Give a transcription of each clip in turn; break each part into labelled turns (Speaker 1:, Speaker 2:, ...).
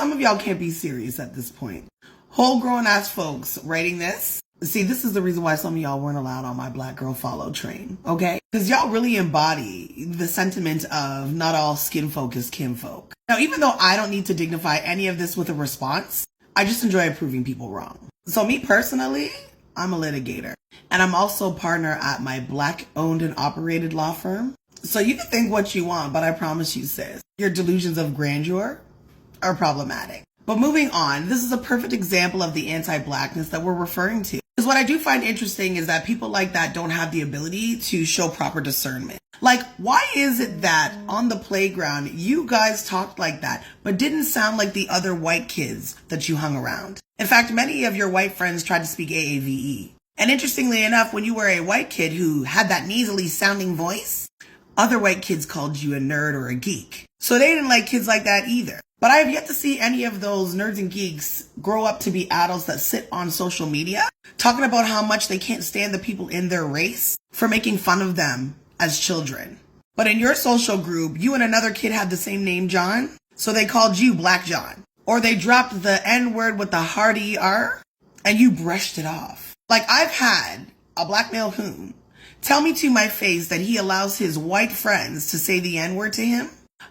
Speaker 1: some of y'all can't be serious at this point. Whole grown ass folks writing this. See, this is the reason why some of y'all weren't allowed on my Black Girl Follow train, okay? Because y'all really embody the sentiment of not all skin folk is kinfolk. Now, even though I don't need to dignify any of this with a response, I just enjoy proving people wrong. So me personally, I'm a litigator. And I'm also a partner at my Black owned and operated law firm. So you can think what you want, but I promise you, sis, your delusions of grandeur are problematic. But moving on, this is a perfect example of the anti-Blackness that we're referring to. Because what I do find interesting is that people like that don't have the ability to show proper discernment. Like, why is it that on the playground, you guys talked like that, but didn't sound like the other white kids that you hung around? In fact, many of your white friends tried to speak AAVE. And interestingly enough, when you were a white kid who had that nasally sounding voice, other white kids called you a nerd or a geek. So they didn't like kids like that either. But I have yet to see any of those nerds and geeks grow up to be adults that sit on social media talking about how much they can't stand the people in their race for making fun of them as children. But in your social group, you and another kid had the same name, John, so they called you Black John. Or they dropped the N-word with the hard ER and you brushed it off. Like, I've had a black male whom tell me to my face that he allows his white friends to say the N-word to him,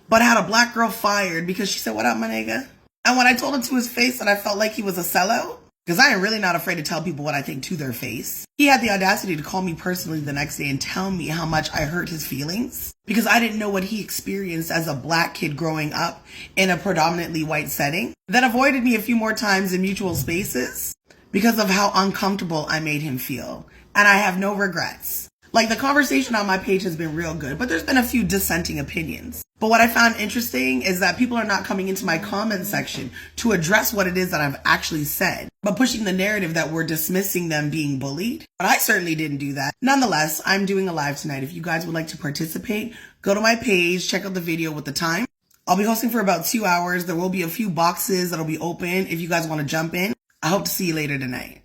Speaker 1: but had a black girl fired because she said, "What up, my nigga?" And when I told him to his face that I felt like he was a sellout, because I am really not afraid to tell people what I think to their face, he had the audacity to call me personally the next day and tell me how much I hurt his feelings because I didn't know what he experienced as a black kid growing up in a predominantly white setting, then avoided me a few more times in mutual spaces because of how uncomfortable I made him feel. And I have no regrets. Like, the conversation on my page has been real good, but there's been a few dissenting opinions. But what I found interesting is that people are not coming into my comment section to address what it is that I've actually said, but pushing the narrative that we're dismissing them being bullied. But I certainly didn't do that. Nonetheless, I'm doing a live tonight. If you guys would like to participate, go to my page, check out the video with the time. I'll be hosting for about 2 hours. There will be a few boxes that'll be open if you guys want to jump in. I hope to see you later tonight.